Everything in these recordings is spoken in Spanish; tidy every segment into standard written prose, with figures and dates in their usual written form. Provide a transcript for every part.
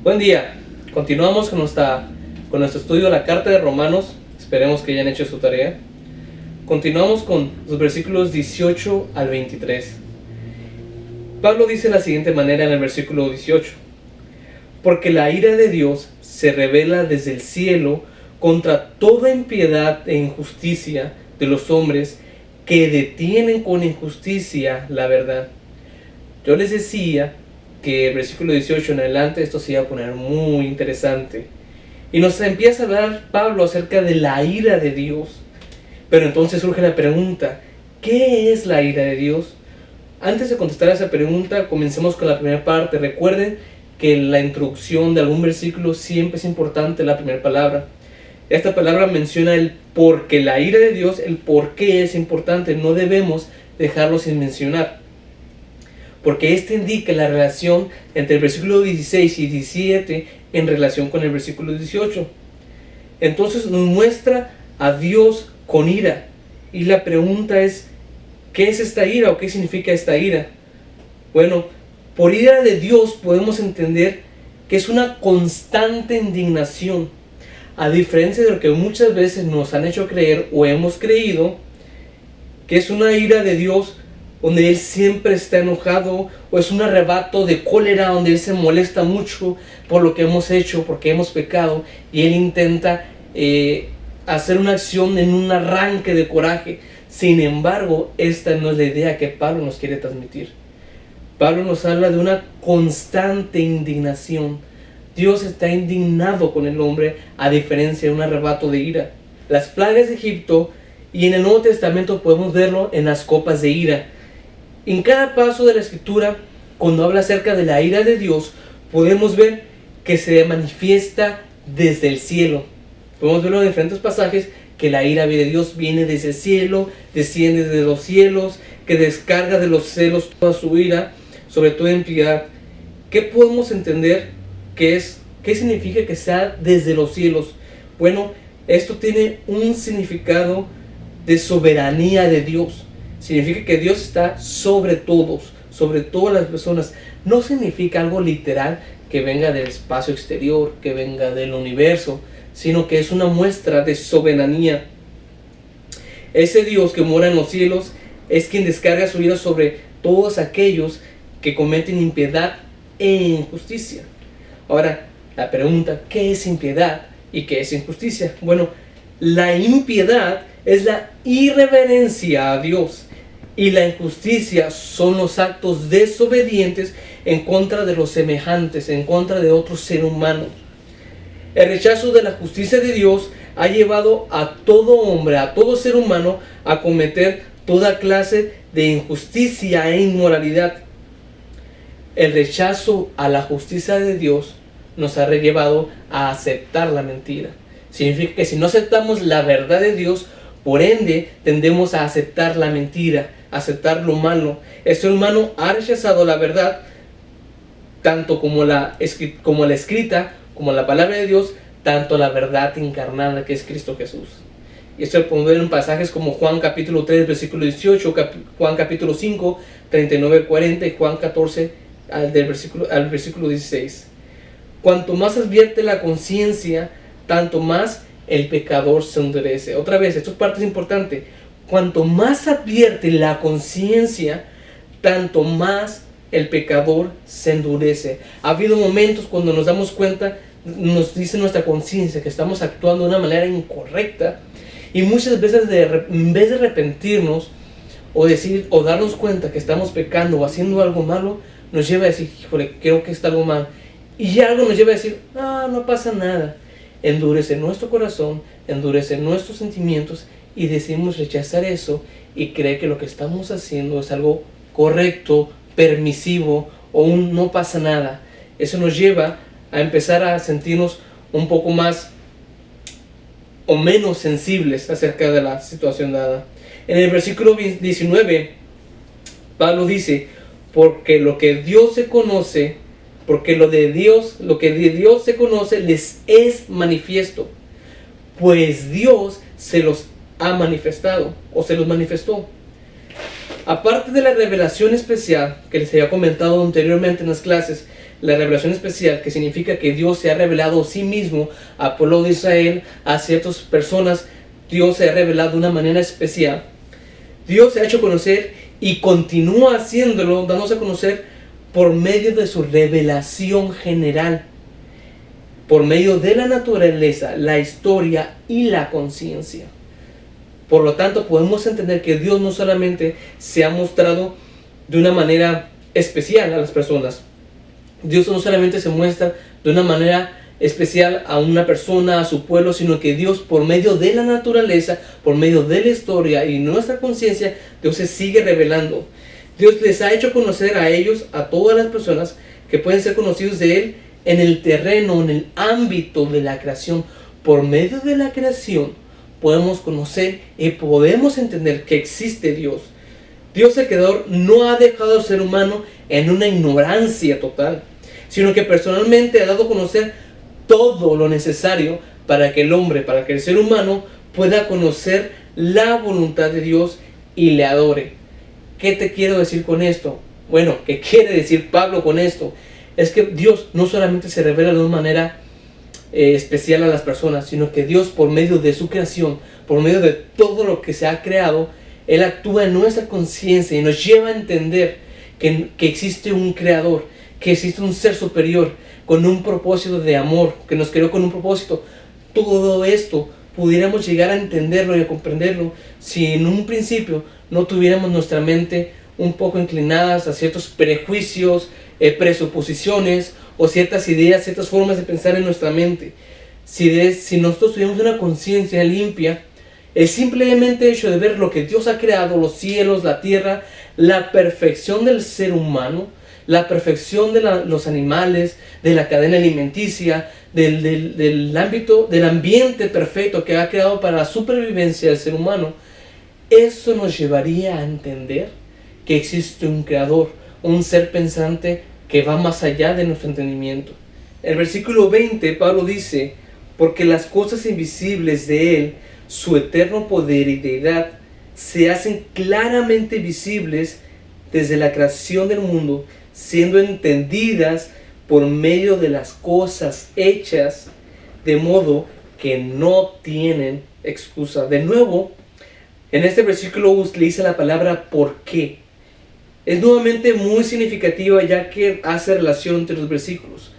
Buen día, continuamos con nuestro estudio de la carta de Romanos. Esperemos que hayan hecho su tarea. Continuamos con los versículos 18 al 23. Pablo dice de la siguiente manera en el versículo 18: porque la ira de Dios se revela desde el cielo contra toda impiedad e injusticia de los hombres que detienen con injusticia la verdad. Yo les decía que el versículo 18 en adelante esto se iba a poner muy interesante. Y nos empieza a hablar Pablo acerca de la ira de Dios. Pero entonces surge la pregunta: ¿qué es la ira de Dios? Antes de contestar a esa pregunta, comencemos con la primera parte. Recuerden que en la introducción de algún versículo siempre es importante la primera palabra. Esta palabra menciona el por qué la ira de Dios, el por qué es importante. No debemos dejarlo sin mencionar, porque este indica la relación entre el versículo 16 y 17 en relación con el versículo 18. Entonces nos muestra a Dios con ira. Y la pregunta es: ¿qué es esta ira o qué significa esta ira? Bueno, por ira de Dios podemos entender que es una constante indignación. A diferencia de lo que muchas veces nos han hecho creer o hemos creído, que es una ira de Dios donde Él siempre está enojado, o es un arrebato de cólera donde Él se molesta mucho por lo que hemos hecho, porque hemos pecado, y Él intenta hacer una acción en un arranque de coraje. Sin embargo, esta no es la idea que Pablo nos quiere transmitir. Pablo nos habla de una constante indignación. Dios está indignado con el hombre, a diferencia de un arrebato de ira. Las plagas de Egipto, y en el Nuevo Testamento podemos verlo en las copas de ira. En cada paso de la Escritura, cuando habla acerca de la ira de Dios, podemos ver que se manifiesta desde el cielo. Podemos verlo en diferentes pasajes, que la ira de Dios viene desde el cielo, desciende desde los cielos, que descarga de los cielos toda su ira, sobre toda impiedad. ¿Qué podemos entender que es? ¿Qué significa que sea desde los cielos? Bueno, esto tiene un significado de soberanía de Dios. Significa que Dios está sobre todos, sobre todas las personas. No significa algo literal que venga del espacio exterior, que venga del universo, sino que es una muestra de soberanía. Ese Dios que mora en los cielos es quien descarga su ira sobre todos aquellos que cometen impiedad e injusticia. Ahora, la pregunta: ¿qué es impiedad y qué es injusticia? Bueno, la impiedad es la irreverencia a Dios, y la injusticia son los actos desobedientes en contra de los semejantes, en contra de otro ser humano. El rechazo de la justicia de Dios ha llevado a todo hombre, a todo ser humano, a cometer toda clase de injusticia e inmoralidad. El rechazo a la justicia de Dios nos ha llevado a aceptar la mentira. Significa que si no aceptamos la verdad de Dios, por ende tendemos a aceptar la mentira, a aceptar lo malo. El ser humano ha rechazado la verdad, tanto como la escrita, como la palabra de Dios, tanto la verdad encarnada que es Cristo Jesús. Y esto lo podemos ver en pasajes como Juan capítulo 3, versículo 18, Juan capítulo 5, 39 al 40, y Juan 14 al versículo 16. Cuanto más advierte la conciencia, tanto más el pecador se endurece. Otra vez, esto es parte importante. Cuanto más advierte la conciencia, tanto más el pecador se endurece. Ha habido momentos cuando nos damos cuenta, nos dice nuestra conciencia que estamos actuando de una manera incorrecta, y muchas veces en vez de arrepentirnos o darnos cuenta que estamos pecando o haciendo algo malo, nos lleva a decir: híjole, creo que está algo mal. Y algo nos lleva a decir: no pasa nada. Endurece nuestro corazón, endurece nuestros sentimientos, y decidimos rechazar eso y creer que lo que estamos haciendo es algo correcto, permisivo, o un no pasa nada. Eso nos lleva a empezar a sentirnos un poco más o menos sensibles acerca de la situación dada. En el versículo 19, Pablo dice: porque lo que de Dios se conoce les es manifiesto, pues Dios se los ha manifestado, o se los manifestó. Aparte de la revelación especial que les había comentado anteriormente en las clases, la revelación especial, que significa que Dios se ha revelado a sí mismo al pueblo de Israel, a ciertas personas. Dios se ha revelado de una manera especial. Dios se ha hecho conocer y continúa haciéndolo, dándose a conocer por medio de su revelación general, por medio de la naturaleza, la historia y la conciencia. Por lo tanto, podemos entender que Dios no solamente se ha mostrado de una manera especial a las personas. Dios no solamente se muestra de una manera especial a una persona, a su pueblo, sino que Dios, por medio de la naturaleza, por medio de la historia y nuestra conciencia, Dios se sigue revelando. Dios les ha hecho conocer a ellos, a todas las personas que pueden ser conocidos de Él en el terreno, en el ámbito de la creación. Por medio de la creación podemos conocer y podemos entender que existe Dios. Dios el Creador no ha dejado al ser humano en una ignorancia total, sino que personalmente ha dado a conocer todo lo necesario para que el hombre, para que el ser humano pueda conocer la voluntad de Dios y le adore. ¿Qué te quiero decir con esto? Bueno, ¿qué quiere decir Pablo con esto? Es que Dios no solamente se revela de una manera especial a las personas, sino que Dios, por medio de su creación, por medio de todo lo que se ha creado, Él actúa en nuestra conciencia y nos lleva a entender que existe un creador, que existe un ser superior con un propósito de amor, que nos creó con un propósito. Todo esto pudiéramos llegar a entenderlo y a comprenderlo si en un principio no tuviéramos nuestra mente un poco inclinadas a ciertos prejuicios, presuposiciones o ciertas ideas, ciertas formas de pensar en nuestra mente. Si nosotros tuviéramos una conciencia limpia, el simplemente hecho de ver lo que Dios ha creado, los cielos, la tierra, la perfección del ser humano, la perfección de los animales, de la cadena alimenticia, del ámbito, del ambiente perfecto que ha creado para la supervivencia del ser humano, eso nos llevaría a entender que existe un creador, un ser pensante que va más allá de nuestro entendimiento. El versículo 20, Pablo dice: porque las cosas invisibles de Él, su eterno poder y deidad, se hacen claramente visibles desde la creación del mundo, siendo entendidas por medio de las cosas hechas, de modo que no tienen excusa. De nuevo, en este versículo utiliza la palabra ¿por qué? Es nuevamente muy significativa, ya que hace relación entre los versículos.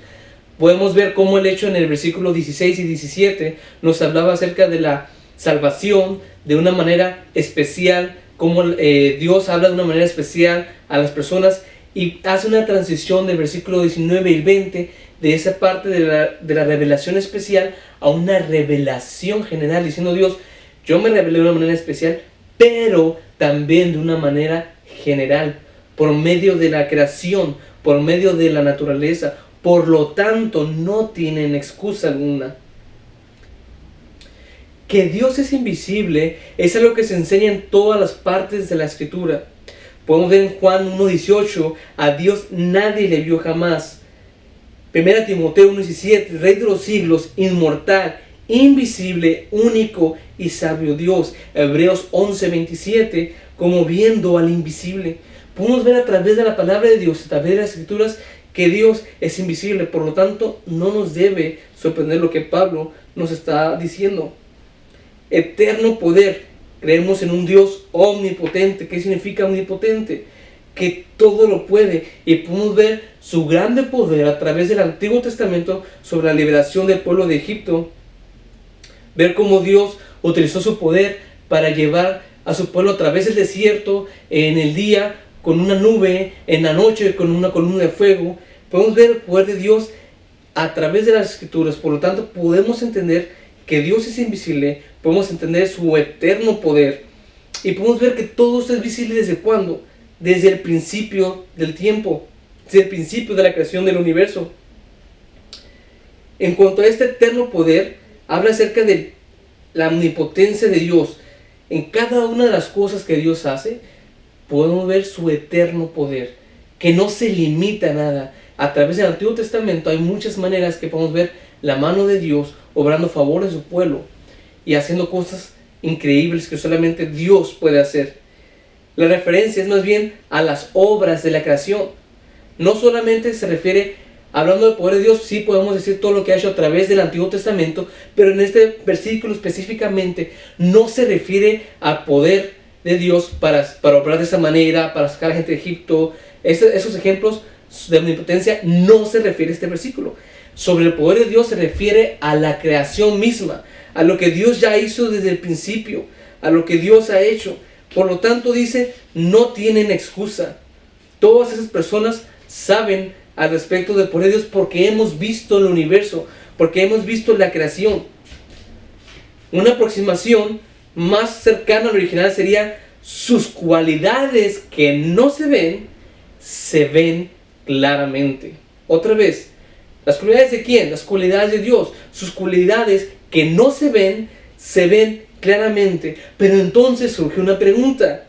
Podemos ver cómo el hecho en el versículo 16 y 17 nos hablaba acerca de la salvación de una manera especial, cómo Dios habla de una manera especial a las personas, y hace una transición del versículo 19 y 20 de esa parte de la revelación especial a una revelación general, diciendo Dios: yo me revelé de una manera especial, pero también de una manera general, por medio de la creación, por medio de la naturaleza. Por lo tanto, no tienen excusa alguna. Que Dios es invisible es algo que se enseña en todas las partes de la Escritura. Podemos ver en Juan 1:18: a Dios nadie le vio jamás. 1 Timoteo 1:17: Rey de los siglos, inmortal, invisible, único y sabio Dios. Hebreos 11:27: como viendo al invisible. Podemos ver a través de la palabra de Dios, a través de las Escrituras, que Dios es invisible. Por lo tanto, no nos debe sorprender lo que Pablo nos está diciendo. Eterno poder. Creemos en un Dios omnipotente. ¿Qué significa omnipotente? Que todo lo puede. Y podemos ver su grande poder a través del Antiguo Testamento sobre la liberación del pueblo de Egipto. Ver cómo Dios utilizó su poder para llevar a su pueblo a través del desierto, en el día con una nube, en la noche con una columna de fuego. Podemos ver el poder de Dios a través de las Escrituras. Por lo tanto, podemos entender que Dios es invisible, podemos entender su eterno poder, y podemos ver que todo esto es visible ¿desde cuándo? Desde el principio del tiempo, desde el principio de la creación del universo. En cuanto a este eterno poder, habla acerca de la omnipotencia de Dios. En cada una de las cosas que Dios hace, podemos ver su eterno poder, que no se limita a nada. A través del Antiguo Testamento hay muchas maneras que podemos ver la mano de Dios obrando a favor de su pueblo y haciendo cosas increíbles que solamente Dios puede hacer. La referencia es más bien a las obras de la creación. No solamente se refiere Hablando del poder de Dios, sí podemos decir todo lo que ha hecho a través del Antiguo Testamento, pero en este versículo específicamente no se refiere al poder de Dios para obrar de esa manera, para sacar a la gente de Egipto. Esos ejemplos de omnipotencia no se refiere a este versículo. Sobre el poder de Dios se refiere a la creación misma, a lo que Dios ya hizo desde el principio, a lo que Dios ha hecho. Por lo tanto dice, no tienen excusa. Todas esas personas saben al respecto del poder de Dios porque hemos visto el universo, porque hemos visto la creación. Una aproximación más cercana al original sería sus cualidades que no se ven claramente. Otra vez, ¿las cualidades de quién? Las cualidades de Dios. Sus cualidades que no se ven claramente. Pero entonces surge una pregunta.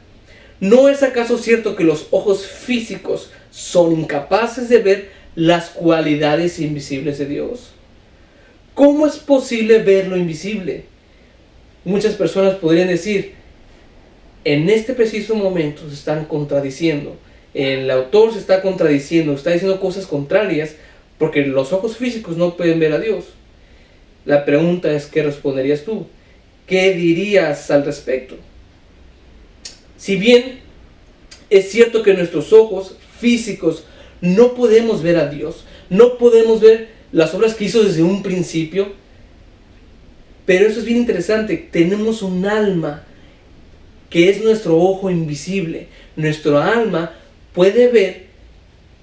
¿No es acaso cierto que los ojos físicos son incapaces de ver las cualidades invisibles de Dios? ¿Cómo es posible ver lo invisible? Muchas personas podrían decir, en este preciso momento se están contradiciendo. El autor se está contradiciendo, está diciendo cosas contrarias porque los ojos físicos no pueden ver a Dios. La pregunta es, ¿qué responderías tú? ¿Qué dirías al respecto? Si bien es cierto que nuestros ojos físicos no podemos ver a Dios, no podemos ver las obras que hizo desde un principio, pero eso es bien interesante. Tenemos un alma que es nuestro ojo invisible. Nuestro alma puede ver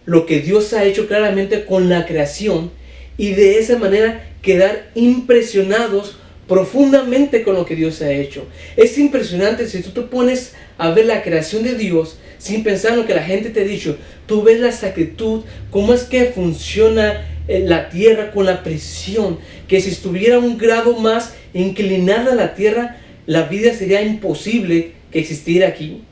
lo que Dios ha hecho claramente con la creación y de esa manera quedar impresionados profundamente con lo que Dios ha hecho. Es impresionante si tú te pones a ver la creación de Dios sin pensar en lo que la gente te ha dicho. Tú ves la exactitud, cómo es que funciona la tierra con la presión, que si estuviera un grado más inclinada la tierra, la vida sería imposible que existiera aquí.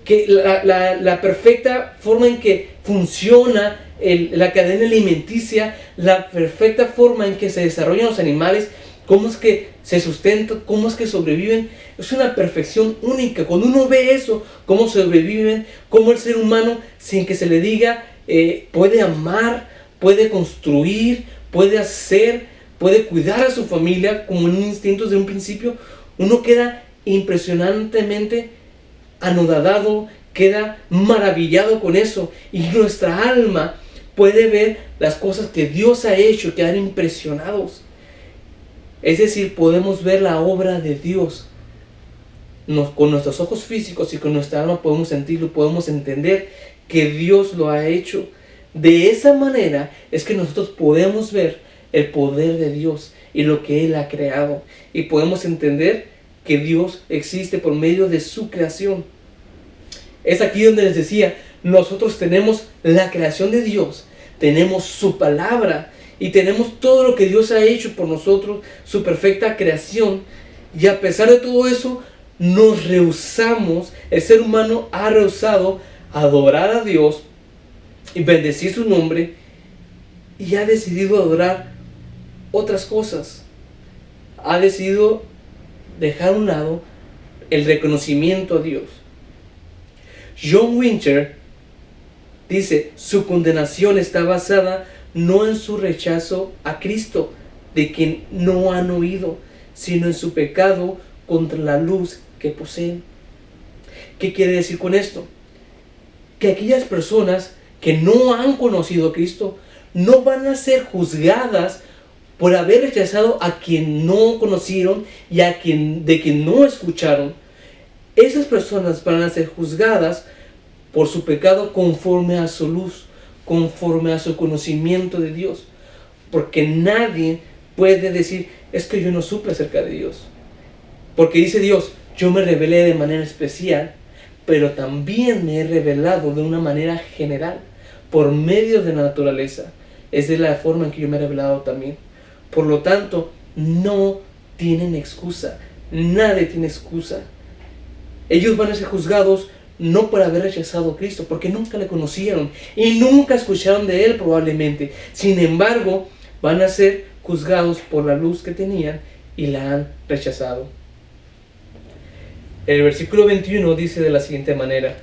Que la perfecta forma en que funciona la cadena alimenticia, la perfecta forma en que se desarrollan los animales, cómo es que se sustentan, cómo es que sobreviven, es una perfección única. Cuando uno ve eso, cómo sobreviven, cómo el ser humano, sin que se le diga, puede amar, puede construir, puede hacer, puede cuidar a su familia como en un instinto desde un principio, uno queda impresionantemente anodadado, queda maravillado con eso, y nuestra alma puede ver las cosas que Dios ha hecho, quedar impresionados. Es decir, podemos ver la obra de Dios. Con nuestros ojos físicos y con nuestra alma podemos sentirlo, podemos entender que Dios lo ha hecho. De esa manera es que nosotros podemos ver el poder de Dios y lo que Él ha creado. Y podemos entender que Dios existe por medio de su creación. Es aquí donde les decía, nosotros tenemos la creación de Dios, tenemos su palabra y tenemos todo lo que Dios ha hecho por nosotros, su perfecta creación. Y a pesar de todo eso, nos rehusamos, el ser humano ha rehusado adorar a Dios y bendecir su nombre, y ha decidido adorar otras cosas. Ha decidido dejar a un lado el reconocimiento a Dios. John Winter dice, su condenación está basada no en su rechazo a Cristo, de quien no han oído, sino en su pecado contra la luz que poseen. ¿Qué quiere decir con esto? Que aquellas personas que no han conocido a Cristo no van a ser juzgadas por haber rechazado a quien no conocieron y de quien no escucharon. Esas personas van a ser juzgadas por su pecado conforme a su luz, conforme a su conocimiento de Dios. Porque nadie puede decir, es que yo no supe acerca de Dios. Porque dice Dios, yo me revelé de manera especial, pero también me he revelado de una manera general, por medio de la naturaleza. Es de la forma en que yo me he revelado también. Por lo tanto, no tienen excusa. Nadie tiene excusa. Ellos van a ser juzgados no por haber rechazado a Cristo, porque nunca le conocieron y nunca escucharon de Él probablemente. Sin embargo, van a ser juzgados por la luz que tenían y la han rechazado. El versículo 21 dice de la siguiente manera: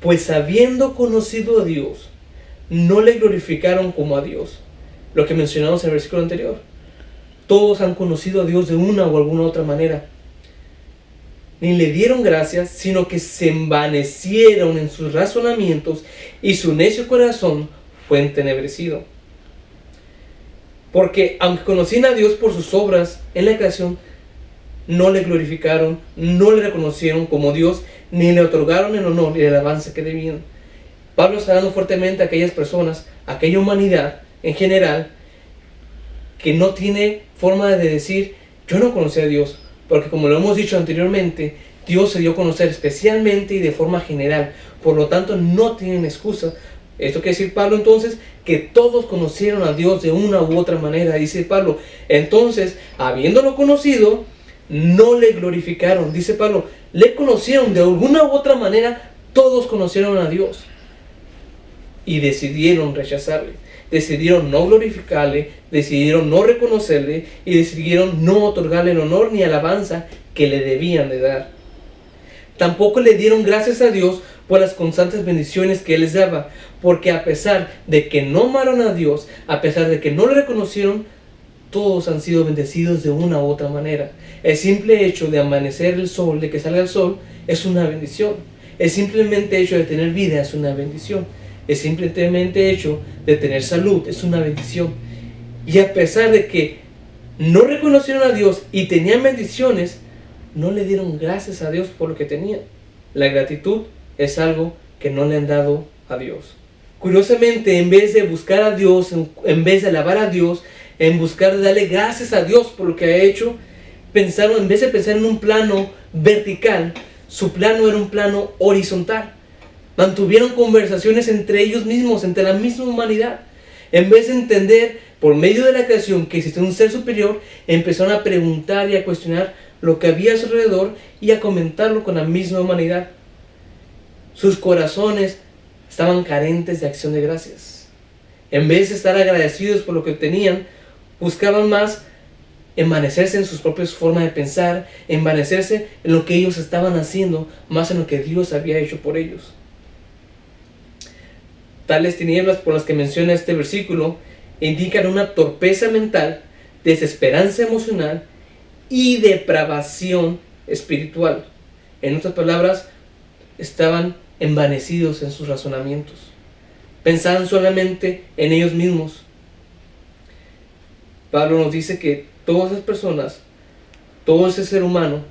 pues habiendo conocido a Dios, no le glorificaron como a Dios. Lo que mencionamos en el versículo anterior. Todos han conocido a Dios de una o alguna otra manera. Ni le dieron gracias, sino que se envanecieron en sus razonamientos y su necio corazón fue entenebrecido. Porque aunque conocían a Dios por sus obras en la creación, no le glorificaron, no le reconocieron como Dios, ni le otorgaron el honor y el avance que debían. Pablo está dando fuertemente a aquellas personas, a aquella humanidad en general, que no tiene forma de decir, yo no conocí a Dios, porque como lo hemos dicho anteriormente, Dios se dio a conocer especialmente y de forma general, por lo tanto no tienen excusa. Esto quiere decir Pablo entonces que todos conocieron a Dios de una u otra manera, dice Pablo. Entonces, habiéndolo conocido, no le glorificaron, dice Pablo, le conocieron de alguna u otra manera, todos conocieron a Dios y decidieron rechazarle, decidieron no glorificarle, decidieron no reconocerle y decidieron no otorgarle el honor ni alabanza que le debían de dar. Tampoco le dieron gracias a Dios por las constantes bendiciones que Él les daba, porque a pesar de que no amaron a Dios, a pesar de que no le reconocieron, todos han sido bendecidos de una u otra manera. El simple hecho de amanecer el sol, de que salga el sol, es una bendición. El simplemente hecho de tener vida es una bendición. El simplemente hecho de tener salud es una bendición. Y a pesar de que no reconocieron a Dios y tenían bendiciones, no le dieron gracias a Dios por lo que tenían. La gratitud es algo que no le han dado a Dios. Curiosamente, en vez de buscar a Dios, en vez de alabar a Dios, en buscar darle gracias a Dios por lo que ha hecho, en vez de pensar en un plano vertical, su plano era un plano horizontal. Mantuvieron conversaciones entre ellos mismos, entre la misma humanidad. En vez de entender por medio de la creación que existe un ser superior, empezaron a preguntar y a cuestionar lo que había a su alrededor y a comentarlo con la misma humanidad. Sus corazones estaban carentes de acción de gracias. En vez de estar agradecidos por lo que tenían, buscaban más envanecerse en sus propias formas de pensar, envanecerse en lo que ellos estaban haciendo, más en lo que Dios había hecho por ellos. Tales tinieblas por las que menciona este versículo indican una torpeza mental, desesperanza emocional y depravación espiritual. En otras palabras, estaban envanecidos en sus razonamientos. Pensaban solamente en ellos mismos. Pablo nos dice que todas esas personas, todo ese ser humano,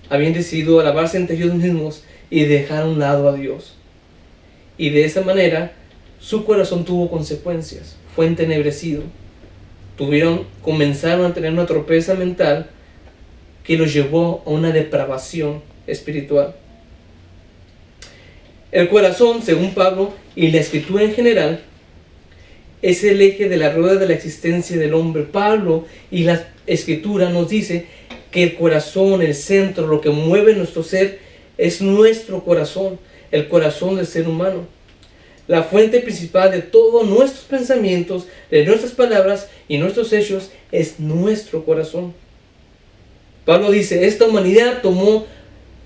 habían decidido alabarse entre ellos mismos y dejar a un lado a Dios. Y de esa manera, su corazón tuvo consecuencias, fue entenebrecido. Comenzaron a tener una torpeza mental que los llevó a una depravación espiritual. El corazón, según Pablo y la escritura en general, es el eje de la rueda de la existencia del hombre. Pablo y la escritura nos dice que el corazón, el centro, lo que mueve nuestro ser, es nuestro corazón, el corazón del ser humano. La fuente principal de todos nuestros pensamientos, de nuestras palabras y nuestros hechos es nuestro corazón. Pablo dice, esta humanidad tomó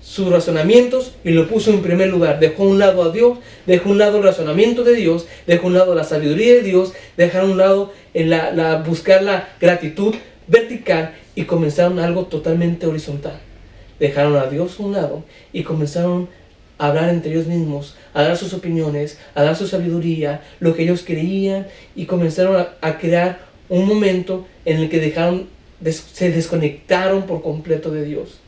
sus razonamientos y lo puso en primer lugar. Dejó a un lado a Dios, dejó a un lado el razonamiento de Dios, dejó a un lado la sabiduría de Dios, dejaron a un lado buscar la gratitud vertical y comenzaron algo totalmente horizontal. Dejaron a Dios a un lado y comenzaron a hablar entre ellos mismos, a dar sus opiniones, a dar su sabiduría, lo que ellos creían, y comenzaron a crear un momento en el que se desconectaron por completo de Dios.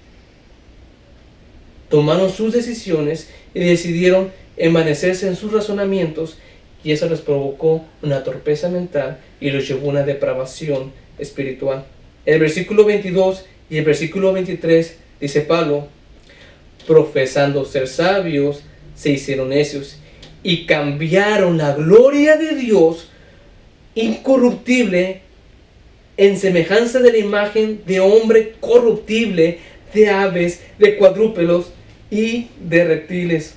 Tomaron sus decisiones y decidieron envanecerse en sus razonamientos, y eso les provocó una torpeza mental y los llevó a una depravación espiritual. El versículo 22 y el versículo 23 dice Pablo, profesando ser sabios, se hicieron necios y cambiaron la gloria de Dios incorruptible en semejanza de la imagen de hombre corruptible, de aves, de cuadrúpedos y de reptiles.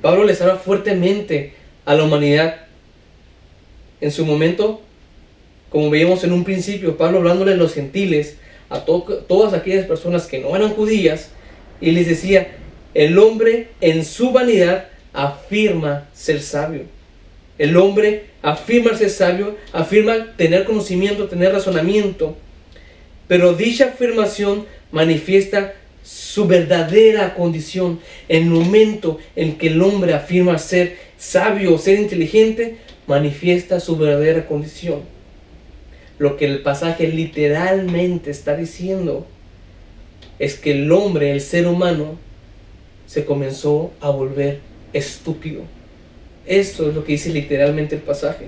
Pablo les habla fuertemente a la humanidad. En su momento, como veíamos en un principio, Pablo hablándole a los gentiles, a todas aquellas personas que no eran judías, y les decía, el hombre en su vanidad afirma ser sabio. El hombre afirma ser sabio, afirma tener conocimiento, tener razonamiento. Pero dicha afirmación manifiesta su verdadera condición. En el momento en que el hombre afirma ser sabio, ser inteligente, manifiesta su verdadera condición. Lo que el pasaje literalmente está diciendo es que el hombre, el ser humano, se comenzó a volver estúpido. Esto es lo que dice literalmente el pasaje.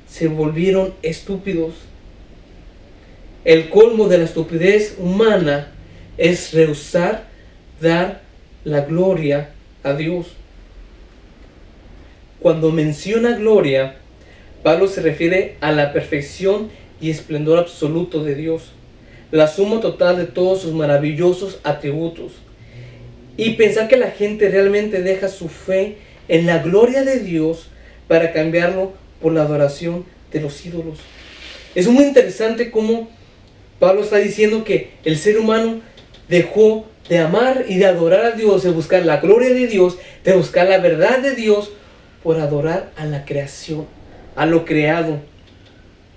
Se volvieron estúpidos. El colmo de la estupidez humana es rehusar dar la gloria a Dios. Cuando menciona gloria, Pablo se refiere a la perfección y esplendor absoluto de Dios, la suma total de todos sus maravillosos atributos. Y pensar que la gente realmente deja su fe en la gloria de Dios para cambiarlo por la adoración de los ídolos. Es muy interesante cómo Pablo está diciendo que el ser humano dejó de amar y de adorar a Dios, de buscar la gloria de Dios, de buscar la verdad de Dios, por adorar a la creación, a lo creado.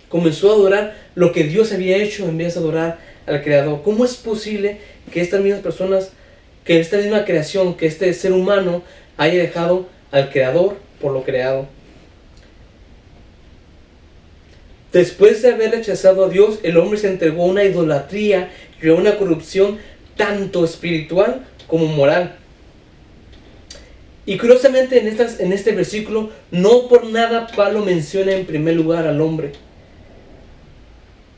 Comenzó a adorar lo que Dios había hecho en vez de adorar al Creador. ¿Cómo es posible que estas mismas personas, que esta misma creación, que este ser humano haya dejado al Creador por lo creado? Después de haber rechazado a Dios, el hombre se entregó a una idolatría y a una corrupción tanto espiritual como moral. Y curiosamente en este versículo, no por nada Pablo menciona en primer lugar al hombre.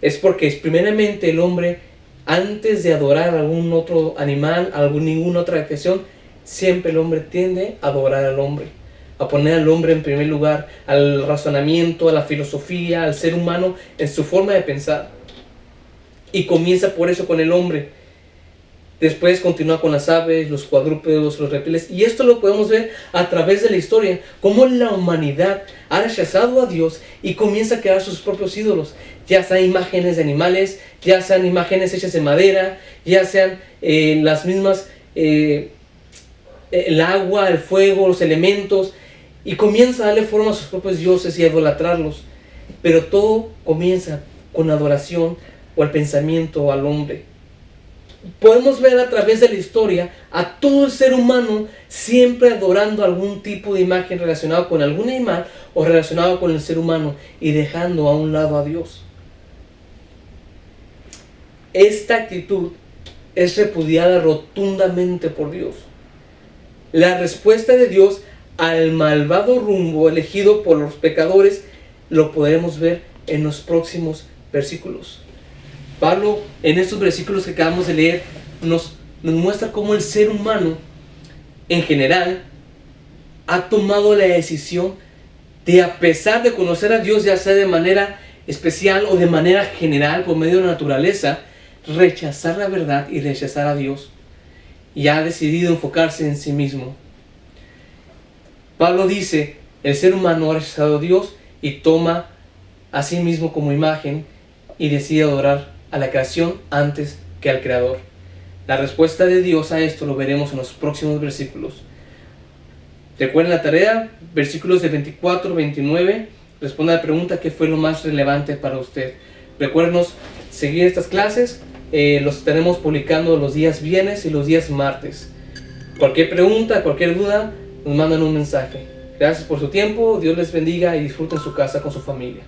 Es porque primeramente el hombre, antes de adorar a algún otro animal, ninguna otra creación, siempre el hombre tiende a adorar al hombre, a poner al hombre en primer lugar, al razonamiento, a la filosofía, al ser humano en su forma de pensar. Y comienza por eso con el hombre. Después continúa con las aves, los cuadrúpedos, los reptiles. Y esto lo podemos ver a través de la historia, cómo la humanidad ha rechazado a Dios y comienza a crear sus propios ídolos. Ya sean imágenes de animales, ya sean imágenes hechas de madera, ya sean las mismas, el agua, el fuego, los elementos. Y comienza a darle forma a sus propios dioses y a idolatrarlos. Pero todo comienza con adoración o el pensamiento al hombre. Podemos ver a través de la historia a todo el ser humano siempre adorando algún tipo de imagen relacionado con algún animal o relacionado con el ser humano y dejando a un lado a Dios. Esta actitud es repudiada rotundamente por Dios. La respuesta de Dios al malvado rumbo elegido por los pecadores lo podremos ver en los próximos versículos. Pablo, en estos versículos que acabamos de leer, nos muestra cómo el ser humano, en general, ha tomado la decisión de, a pesar de conocer a Dios, ya sea de manera especial o de manera general, por medio de la naturaleza, rechazar la verdad y rechazar a Dios. Y ha decidido enfocarse en sí mismo. Pablo dice, el ser humano ha rechazado a Dios y toma a sí mismo como imagen y decide adorar a la creación antes que al Creador. La respuesta de Dios a esto lo veremos en los próximos versículos. Recuerden la tarea, versículos de 24 a 29. Responda a la pregunta: ¿qué fue lo más relevante para usted? Recuérdenos seguir estas clases. Los estaremos publicando los días viernes y los días martes. Cualquier pregunta, cualquier duda, nos mandan un mensaje. Gracias por su tiempo. Dios les bendiga y disfruten su casa con su familia.